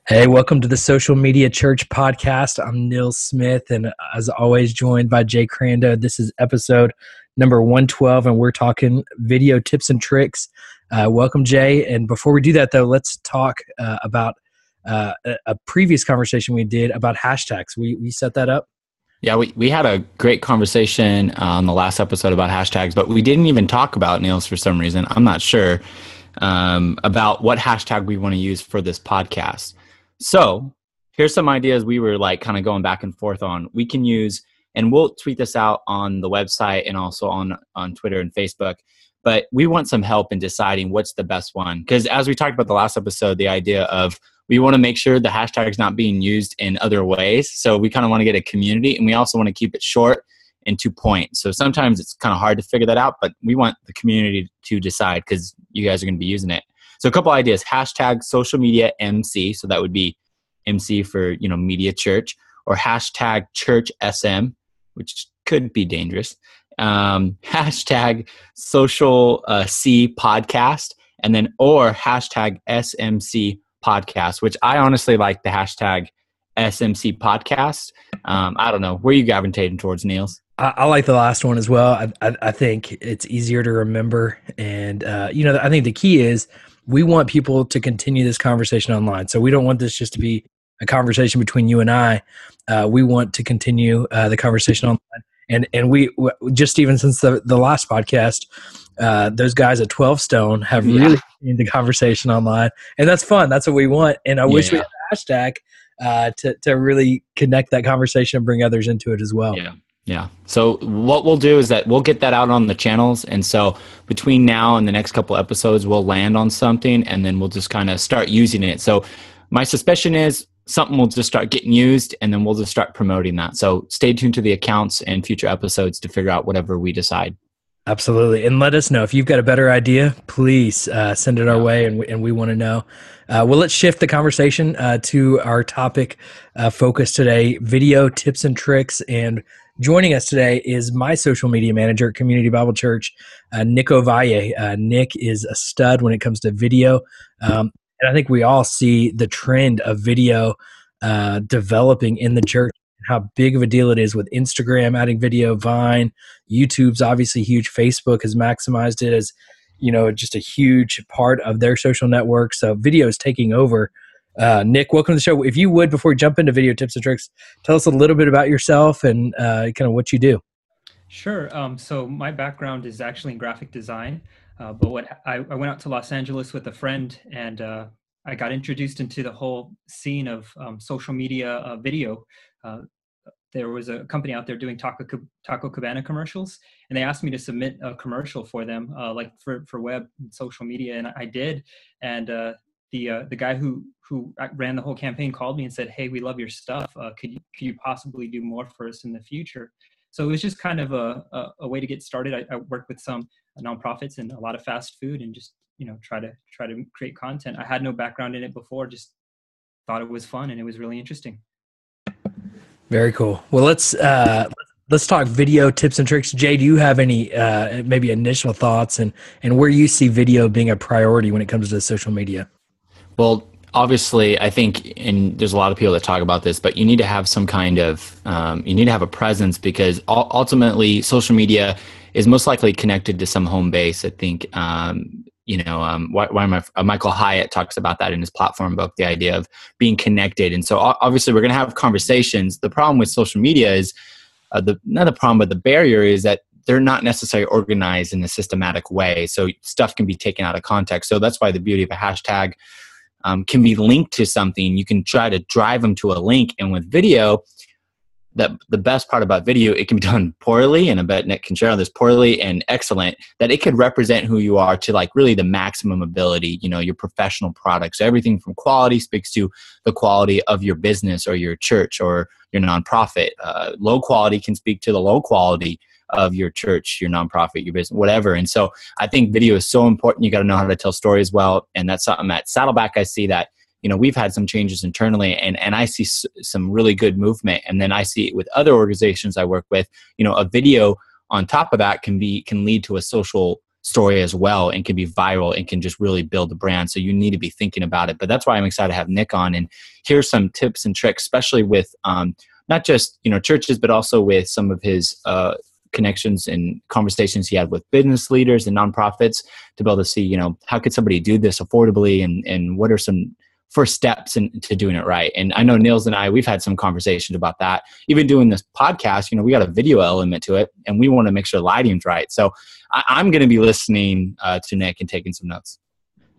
Hey, welcome to the Social Media Church podcast. I'm Neil Smith, and as always, joined by Jay Cranda. This is episode number 112, and we're talking video tips and tricks. Welcome, Jay. And before we do that, though, let's talk about a previous conversation we did about hashtags. We set that up. Yeah, we had a great conversation on the last episode about hashtags, but we didn't even talk about Niels for some reason. I'm not sure about what hashtag we want to use for this podcast. So here's some ideas we were like kind of going back and forth on. We can use, and we'll tweet this out on the website and also on Twitter and Facebook, but we want some help in deciding what's the best one. Because as we talked about the last episode, the idea of we want to make sure the hashtag is not being used in other ways. So we kind of want to get a community, and we also want to keep it short and to point. So sometimes it's kind of hard to figure that out, but we want the community to decide because you guys are going to be using it. So a couple ideas: hashtag social media MC. So that would be MC for, media church, or hashtag church SM, which could be dangerous. Hashtag social C podcast, and then or hashtag SMC podcast, which I honestly like the hashtag SMC podcast. I don't know. Where are you gravitating towards, Niels? I like the last one as well. I think it's easier to remember. And, I think the key is we want people to continue this conversation online. So we don't want this just to be a conversation between you and I. We want to continue the conversation online. And we just even since the last podcast, those guys at 12 Stone have really continued the conversation online. And that's fun. That's what we want. And I wish we had a hashtag to really connect that conversation and bring others into it as well. Yeah. So what we'll do is that we'll get that out on the channels. And so between now and the next couple episodes, we'll land on something and then we'll just kind of start using it. So my suspicion is something will just start getting used and then we'll just start promoting that. So stay tuned to the accounts and future episodes to figure out whatever we decide. Absolutely. And let us know if you've got a better idea, please send it our way. And we want to know. Well, let's shift the conversation to our topic focus today: video tips and tricks. And joining us today is my social media manager at Community Bible Church, Nick Ovalle. Nick is a stud when it comes to video. And I think we all see the trend of video developing in the church, how big of a deal it is with Instagram adding video, Vine, YouTube's obviously huge. Facebook has maximized it as, just a huge part of their social network. So video is taking over. Nick, welcome to the show. If you would, before we jump into video tips and tricks, tell us a little bit about yourself and kind of what you do. Sure. So my background is actually in graphic design, but I went out to Los Angeles with a friend, and I got introduced into the whole scene of social media video. There was a company out there doing Taco Cabana commercials, and they asked me to submit a commercial for them, like for web and social media, and I did. And the guy who ran the whole campaign called me and said, "Hey, we love your stuff. Could you possibly do more for us in the future?" So it was just kind of a way to get started. I worked with some nonprofits and a lot of fast food, and just try to create content. I had no background in it before, just thought it was fun and it was really interesting. Very cool. Well, let's talk video tips and tricks. Jay, do you have any maybe initial thoughts and where you see video being a priority when it comes to social media? Well, obviously, I think, and there's a lot of people that talk about this, but you need to have some kind of, you need to have a presence, because ultimately social media is most likely connected to some home base. I think, Michael Hyatt talks about that in his platform book, the idea of being connected. And so obviously we're going to have conversations. The problem with social media is, not the problem, but the barrier is that they're not necessarily organized in a systematic way. So stuff can be taken out of context. So that's why the beauty of a hashtag can be linked to something. You can try to drive them to a link. And with video, that the best part about video, it can be done poorly, and I bet Nick can share on this, poorly and excellent, that it could represent who you are to like really the maximum ability, your professional products. So everything from quality speaks to the quality of your business or your church or your nonprofit. Low quality can speak to the low quality of your church, your nonprofit, your business, whatever. And so I think video is so important. You got to know how to tell stories well. And that's something at Saddleback, I see that, we've had some changes internally, and I see some really good movement. And then I see it with other organizations I work with, a video on top of that can lead to a social story as well, and can be viral and can just really build the brand. So you need to be thinking about it. But that's why I'm excited to have Nick on, and here's some tips and tricks, especially with not just, churches, but also with some of his connections and conversations he had with business leaders and nonprofits, to be able to see, how could somebody do this affordably, and what are some first steps into doing it right. And I know Niels and I, we've had some conversations about that. Even doing this podcast, we got a video element to it, and we want to make sure lighting's right. So I'm going to be listening to Nick and taking some notes.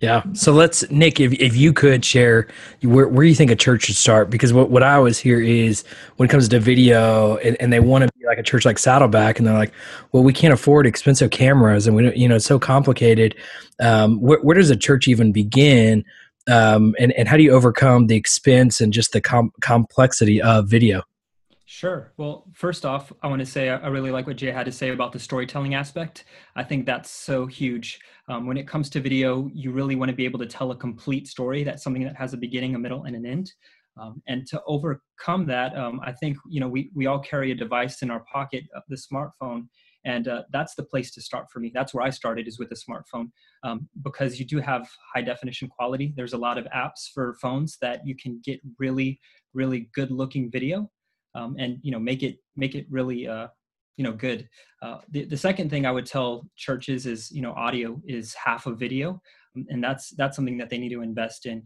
Yeah. So Nick, if you could share where you think a church should start, because what I always hear is when it comes to video and they want to be like a church like Saddleback, and they're like, well, we can't afford expensive cameras, and we don't, it's so complicated. Where does a church even begin? And how do you overcome the expense and just the complexity of video? Sure. Well, first off, I want to say I really like what Jay had to say about the storytelling aspect. I think that's so huge. When it comes to video, you really want to be able to tell a complete story. That's something that has a beginning, a middle, and an end. And to overcome that, I think, we all carry a device in our pocket, the smartphone. And that's the place to start for me. That's where I started, is with a smartphone, because you do have high definition quality. There's a lot of apps for phones that you can get really, really good looking video. And make it really good. The second thing I would tell churches is audio is half of video, and that's something that they need to invest in.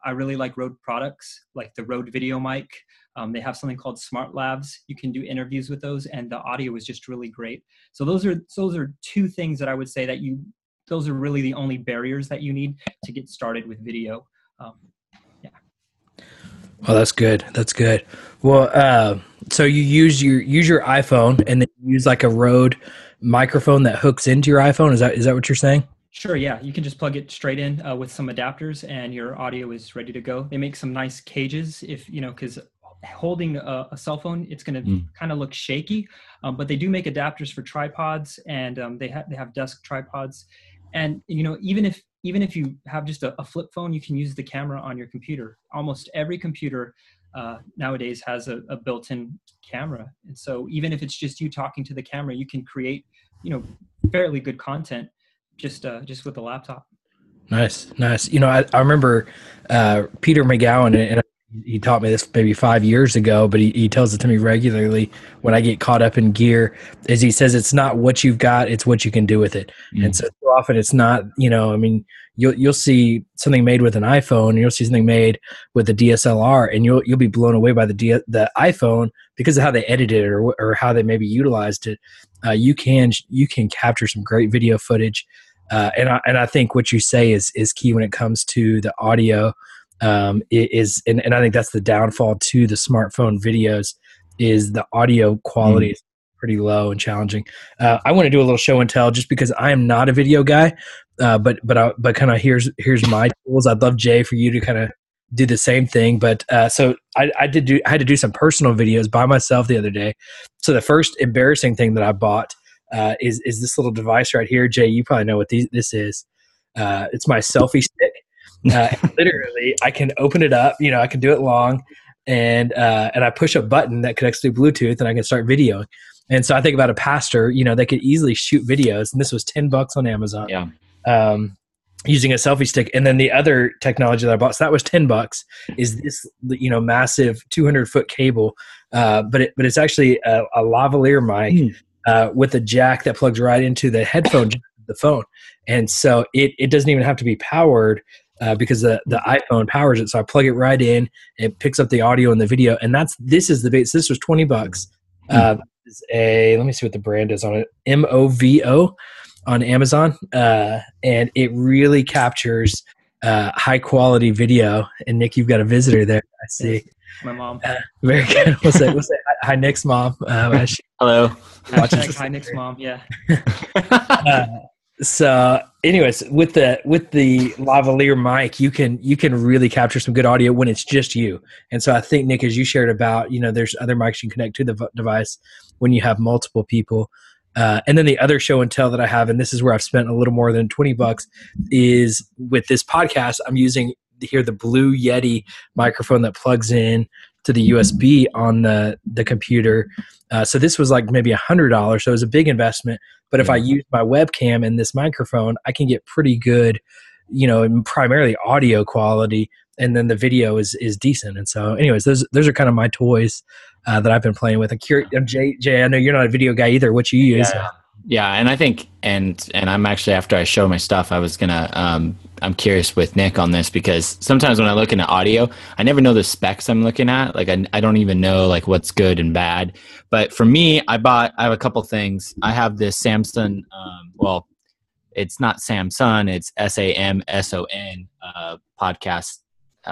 I really like Rode products, like the Rode Video Mic. They have something called Smart Labs. You can do interviews with those, and the audio is just really great. So those are two things that I would say that those are really the only barriers that you need to get started with video. Oh, that's good. That's good. Well, so you use your iPhone, and then you use like a Rode microphone that hooks into your iPhone. Is that what you're saying? Sure. Yeah. You can just plug it straight in with some adapters, and your audio is ready to go. They make some nice cages because holding a cell phone, it's going to kind of look shaky, but they do make adapters for tripods, and they have desk tripods. And, even if you have just a flip phone, you can use the camera on your computer. Almost every computer nowadays has a built-in camera. And so even if it's just you talking to the camera, you can create, fairly good content just with a laptop. Nice. I remember Peter McGowan, and he taught me this maybe 5 years ago, but he tells it to me regularly when I get caught up in gear, is he says, it's not what you've got, it's what you can do with it. And so often it's not, you'll see something made with an iPhone, and you'll see something made with a DSLR, and you'll be blown away by the iPhone because of how they edited it or how they maybe utilized it. You can capture some great video footage. And I think what you say is key when it comes to the audio. And I think that's the downfall to the smartphone videos, is the audio quality is pretty low and challenging. I want to do a little show and tell, just because I am not a video guy, but kind of here's my tools. I'd love, Jay, for you to kind of do the same thing. But so I had to do some personal videos by myself the other day. So the first embarrassing thing that I bought is this little device right here. Jay, you probably know what this is. It's my selfie stick. Literally, I can open it up. I can do it long, and I push a button that connects to Bluetooth, and I can start videoing. And so I think about a pastor. They could easily shoot videos, and this was $10 on Amazon. Yeah. Using a selfie stick. And then the other technology that I bought, so that was $10, is this massive 200-foot cable, but it's actually a lavalier mic with a jack that plugs right into the headphone jack of the phone, and so it doesn't even have to be powered. Because the iPhone powers it, so I plug it right in. It picks up the audio and the video, and this is the base. This was $20. Let me see what the brand is on it. MOVO on Amazon, and it really captures high quality video. And Nick, you've got a visitor there. I see. Yes, my mom. Very good. We'll say hi, Nick's mom. Hello. Hi, Nick's mom. Yeah. So anyways, with the lavalier mic, you can really capture some good audio when it's just you. And so I think, Nick, as you shared about, there's other mics you can connect to the device when you have multiple people. And then the other show and tell that I have, and this is where I've spent a little more than $20, is with this podcast, I'm using here the Blue Yeti microphone that plugs in to the USB on the computer. So this was like maybe $100. So it was a big investment. But if I use my webcam and this microphone, I can get pretty good, primarily audio quality, and then the video is decent. And so, anyways, those are kind of my toys that I've been playing with. I'm curious, Jay, I know you're not a video guy either. What you use? Yeah, and I think, and I'm actually, after I show my stuff, I'm curious with Nick on this, because sometimes when I look into audio, I never know the specs I'm looking at. Like I don't even know like what's good and bad. But for me, I have a couple things. I have this Samson, it's not Samsung, it's SAMSON podcast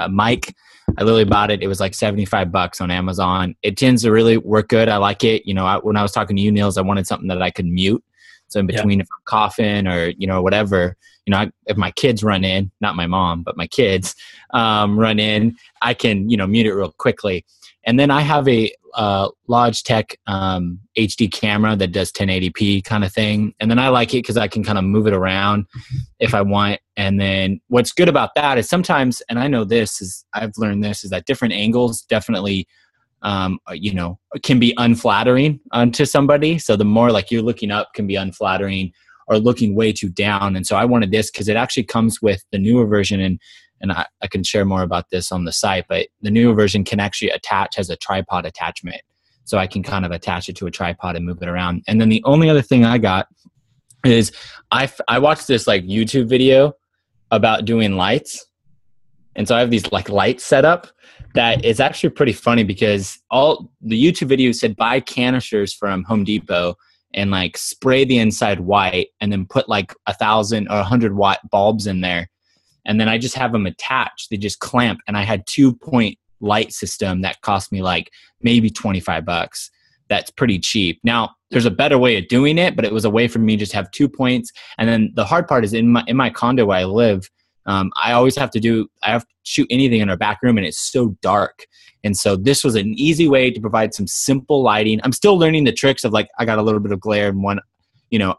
mic. I literally bought it. It was like $75 on Amazon. It tends to really work good. I like it. When I was talking to you, Niels, I wanted something that I could mute. So in between, if I'm coughing or, whatever, if my kids run in, not my mom, but my kids run in, I can, mute it real quickly. And then I have a Logitech HD camera that does 1080p kind of thing. And then I like it because I can kind of move it around if I want. And then what's good about that is sometimes, and I know I've learned this, is that different angles definitely, can be unflattering to somebody. So the more like you're looking up can be unflattering, or looking way too down. And so I wanted this because it actually comes with the newer version, and I can share more about this on the site, but the newer version can actually has a tripod attachment. So I can kind of attach it to a tripod and move it around. And then the only other thing I got is I watched this like YouTube video about doing lights. And so I have these like lights set up that is actually pretty funny, because all the YouTube video said buy canisters from Home Depot and like spray the inside white and then put like 1,000 or 100 watt bulbs in there. And then I just have them attached. They just clamp. And I had 2-point light system that cost me like maybe $25. That's pretty cheap. Now there's a better way of doing it, but it was a way for me to just have 2 points. And then the hard part is in my condo where I live, I have to shoot anything in our back room, and it's so dark. And so this was an easy way to provide some simple lighting. I'm still learning the tricks of like, I got a little bit of glare in one,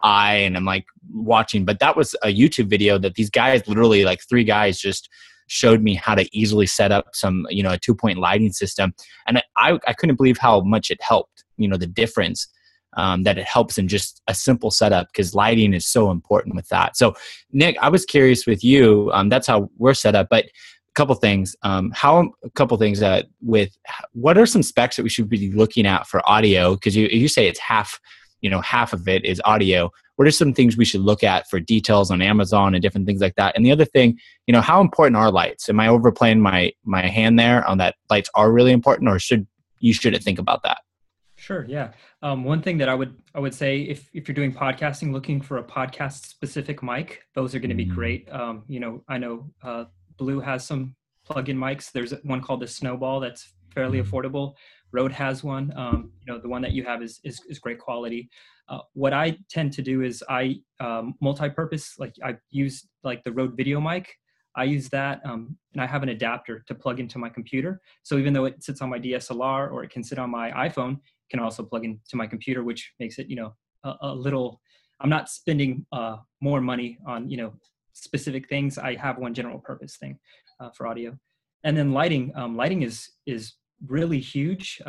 eye, and I'm like watching, but that was a YouTube video that these guys, literally like 3 guys, just showed me how to easily set up some, a 2-point lighting system. And I couldn't believe how much it helped, the difference. That it helps in just a simple setup, because lighting is so important with that. So Nick, I was curious with you, that's how we're set up, but a couple things, what are some specs that we should be looking at for audio? Because you say it's half of it is audio. What are some things we should look at for details on Amazon and different things like that? And the other thing, how important are lights? Am I overplaying my hand there on that lights are really important, or shouldn't think about that? Sure. Yeah. One thing that I would say, if you're doing podcasting, looking for a podcast specific mic, those are going to be great. I know Blue has some plug-in mics. There's one called the Snowball that's fairly affordable. Rode has one. The one that you have is great quality. What I tend to do is I multi-purpose. Like I use like the Rode video mic. I use that, and I have an adapter to plug into my computer. So even though it sits on my DSLR or it can sit on my iPhone, it can also plug into my computer, which makes it, a little, I'm not spending more money on, specific things. I have one general purpose thing for audio. And then lighting, lighting is really huge.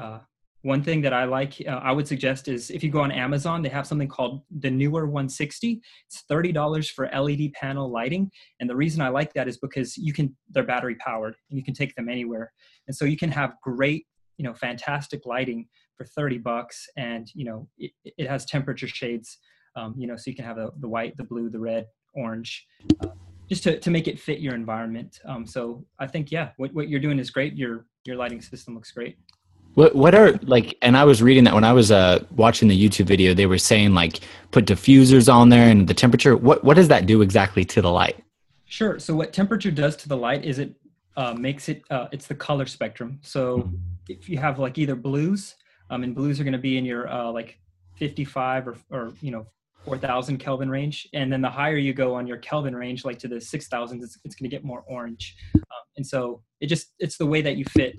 One thing that I like, I would suggest is if you go on Amazon, they have something called the Neewer 160. It's $30 for LED panel lighting. And the reason I like that is because they're battery powered and you can take them anywhere. And so you can have great, fantastic lighting for $30. And, it has temperature shades, so you can have the white, the blue, the red, orange, just to make it fit your environment. So I think, what you're doing is great. Your lighting system looks great. What are like, and I was reading that when I was watching the YouTube video, they were saying like put diffusers on there and the temperature. What does that do exactly to the light? Sure. So what temperature does to the light is it makes it, it's the color spectrum. So if you have like either blues, and blues are going to be in your like 55 or 4,000 Kelvin range. And then the higher you go on your Kelvin range, like to the 6,000, it's going to get more orange. And so it's the way that you fit.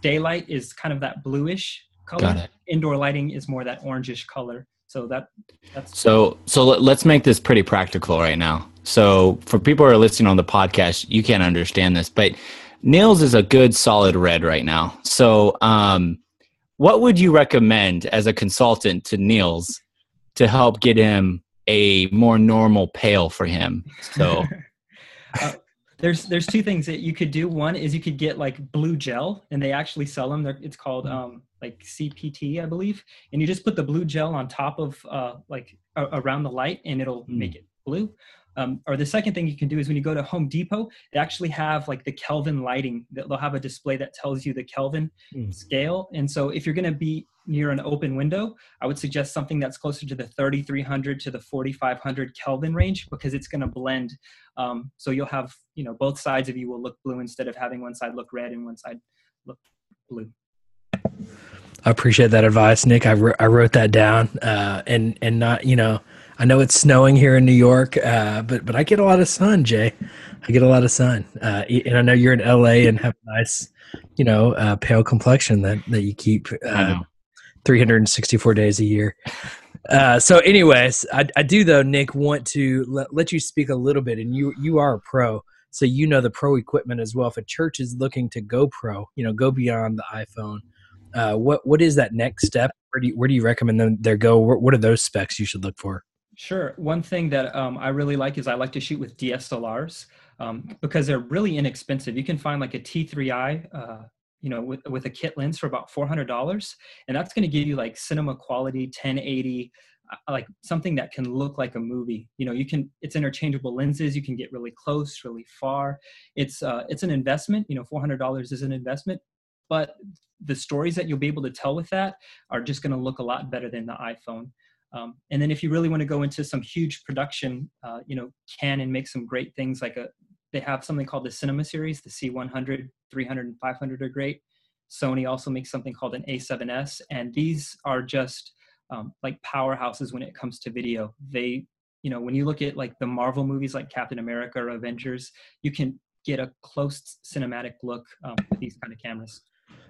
Daylight is kind of that bluish color. Got it. Indoor lighting is more that orangish color. So that's so let's make this pretty practical right now. So for people who are listening on the podcast, you can't understand this, but Nails is a good solid red right now. So what would you recommend as a consultant to Niels to help get him a more normal pale for him? So there's two things that you could do. One is you could get like blue gel, and they actually sell them. It's called like CPT, I believe. And you just put the blue gel on top of around the light, and it'll make it blue. Or the second thing you can do is when you go to Home Depot, they actually have like the Kelvin lighting. They'll have a display that tells you the Kelvin scale. And so if you're going to be near an open window, I would suggest something that's closer to the 3,300 to the 4,500 Kelvin range, because it's going to blend. So you'll have, both sides of you will look blue instead of having one side look red and one side look blue. I appreciate that advice, Nick. I wrote that down, and not, I know it's snowing here in New York, but I get a lot of sun, Jay. I get a lot of sun, and I know you're in LA and have a nice, pale complexion that you keep 364 days a year. So, anyways, I do though, Nick, want to let you speak a little bit, and you are a pro, so the pro equipment as well. If a church is looking to go pro, go beyond the iPhone. What is that next step? Where do you recommend them there go? What are those specs you should look for? Sure. One thing that I really like is I like to shoot with DSLRs because they're really inexpensive. You can find like a T3i, with a kit lens for about $400, and that's going to give you like cinema quality 1080, like something that can look like a movie. It's interchangeable lenses. You can get really close, really far. It's an investment. $400 is an investment, but the stories that you'll be able to tell with that are just going to look a lot better than the iPhone. And then if you really want to go into some huge production, Canon makes some great things. They have something called the Cinema Series, the C100, 300, and 500 are great. Sony also makes something called an A7S, and these are just like powerhouses when it comes to video. They, when you look at like the Marvel movies like Captain America or Avengers, you can get a close cinematic look with these kind of cameras.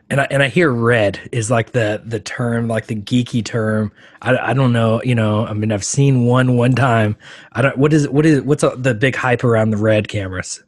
And I hear red is like the term, like the geeky term. I don't know, I've seen one time. What's the big hype around the red cameras?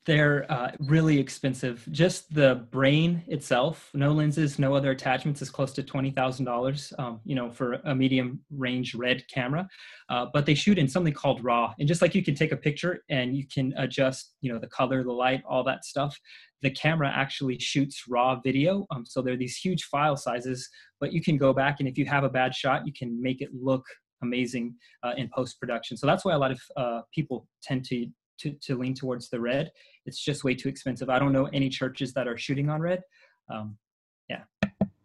They're really expensive. Just the brain itself, no lenses, no other attachments, is close to $20,000, for a medium range red camera. But they shoot in something called RAW. And just like you can take a picture and you can adjust, the color, the light, all that stuff, the camera actually shoots RAW video. So they're these huge file sizes, but you can go back, and if you have a bad shot, you can make it look amazing in post-production. So that's why a lot of people tend to lean towards the red. It's just way too expensive. I don't know any churches that are shooting on red.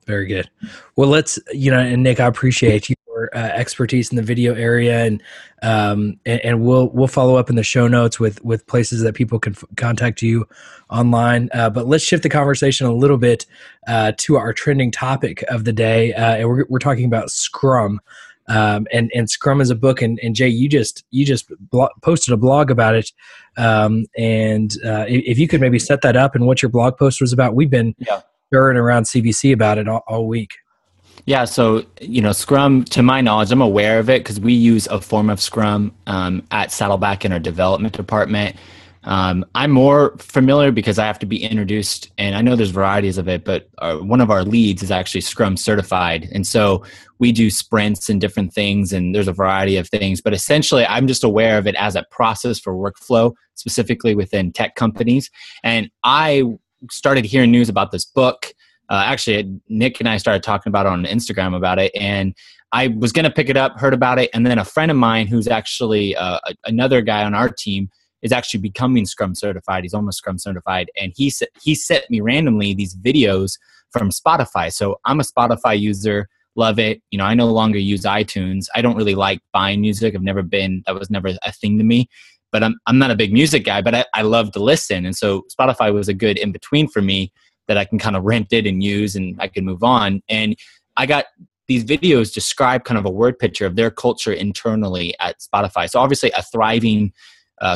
Very good. Well, and Nick, I appreciate your expertise in the video area, and we'll follow up in the show notes with places that people can contact you online. But let's shift the conversation a little bit to our trending topic of the day, and we're talking about Scrum. And Scrum is a book, and Jay, you just posted a blog about it. If you could maybe set that up and what your blog post was about. We've been stirring around CBC about it all week. Yeah. So, Scrum, to my knowledge, I'm aware of it because we use a form of Scrum at Saddleback in our development department. I'm more familiar because I have to be introduced, and I know there's varieties of it, but one of our leads is actually Scrum certified. And so we do sprints and different things, and there's a variety of things. But essentially, I'm just aware of it as a process for workflow, specifically within tech companies. And I started hearing news about this book. Actually, Nick and I started talking about it on Instagram about it, and I was going to pick it up, heard about it, and then a friend of mine who's actually another guy on our team is actually becoming Scrum certified. He's almost Scrum certified. And he sent me randomly these videos from Spotify. So I'm a Spotify user, love it. I no longer use iTunes. I don't really like buying music. That was never a thing to me. But I'm not a big music guy, but I love to listen. And so Spotify was a good in-between for me that I can kind of rent it and use, and I can move on. And I got these videos describe kind of a word picture of their culture internally at Spotify. So obviously a thriving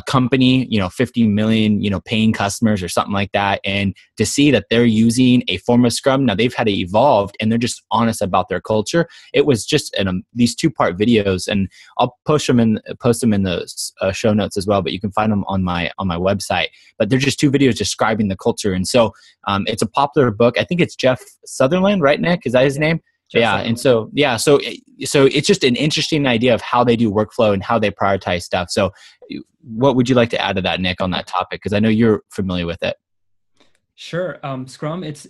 company, 50 million, paying customers or something like that. And to see that they're using a form of Scrum, now they've had it evolved and they're just honest about their culture. It was just these 2-part videos, and I'll post them in the show notes as well, but you can find them on my website. But they're just 2 videos describing the culture. And so it's a popular book. I think it's Jeff Sutherland, right, Nick? Is that his name? Yeah. And so it's just an interesting idea of how they do workflow and how they prioritize stuff. So what would you like to add to that, Nick, on that topic? Because I know you're familiar with it. Sure. Scrum, it's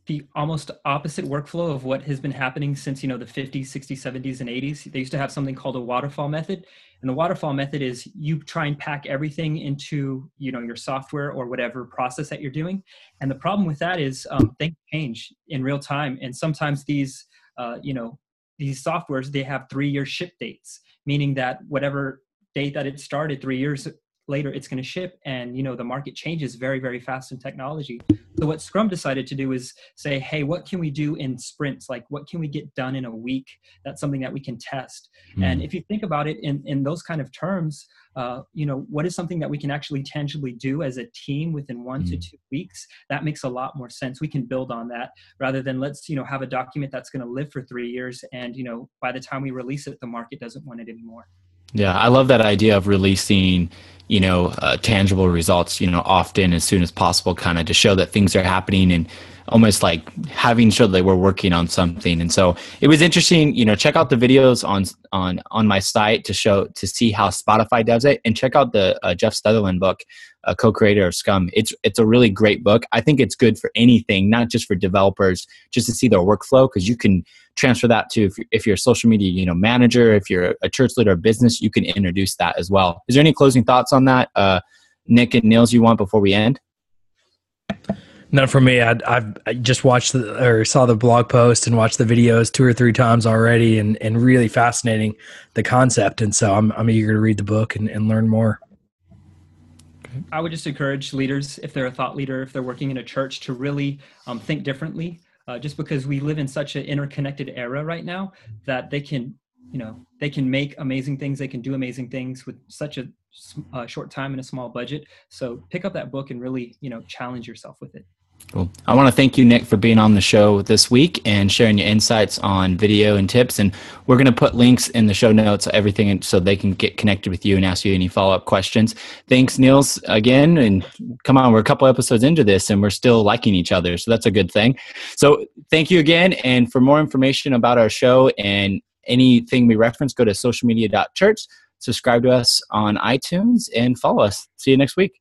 the almost opposite workflow of what has been happening since, the 50s, 60s, 70s, and 80s. They used to have something called a waterfall method. And the waterfall method is you try and pack everything into, your software or whatever process that you're doing. And the problem with that is things change in real time. And sometimes these softwares, they have 3-year ship dates, meaning that whatever date that it started 3 years later, it's going to ship. And, the market changes very, very fast in technology. So what Scrum decided to do is say, hey, what can we do in sprints? Like, what can we get done in a week? That's something that we can test. And if you think about it in those kind of terms, what is something that we can actually tangibly do as a team within 1 to 2 weeks? That makes a lot more sense. We can build on that rather than let's, have a document that's going to live for 3 years. And, by the time we release it, the market doesn't want it anymore. Yeah, I love that idea of releasing, tangible results, often as soon as possible, kind of to show that things are happening and almost like having sure that we're working on something. And so it was interesting, check out the videos on my site to see how Spotify does it, and check out the Jeff Sutherland book, co-creator of Scrum. It's a really great book. I think it's good for anything, not just for developers, just to see their workflow, because you can transfer that to if you're a social media manager, if you're a church leader or business, you can introduce that as well. Is there any closing thoughts on that, Nick and Niels, you want before we end? None for me. I just watched saw the blog post and watched the videos 2 or 3 times already, and really fascinating, the concept. And so I'm eager to read the book and learn more. I would just encourage leaders, if they're a thought leader, if they're working in a church, to really think differently. Just because we live in such an interconnected era right now that they can make amazing things. They can do amazing things with such a short time and a small budget. So pick up that book and really, challenge yourself with it. Cool. I want to thank you, Nick, for being on the show this week and sharing your insights on video and tips. And we're going to put links in the show notes, everything, so they can get connected with you and ask you any follow-up questions. Thanks, Niels, again. And come on, we're a couple episodes into this and we're still liking each other. So that's a good thing. So thank you again. And for more information about our show and anything we reference, go to socialmedia.church, subscribe to us on iTunes, and follow us. See you next week.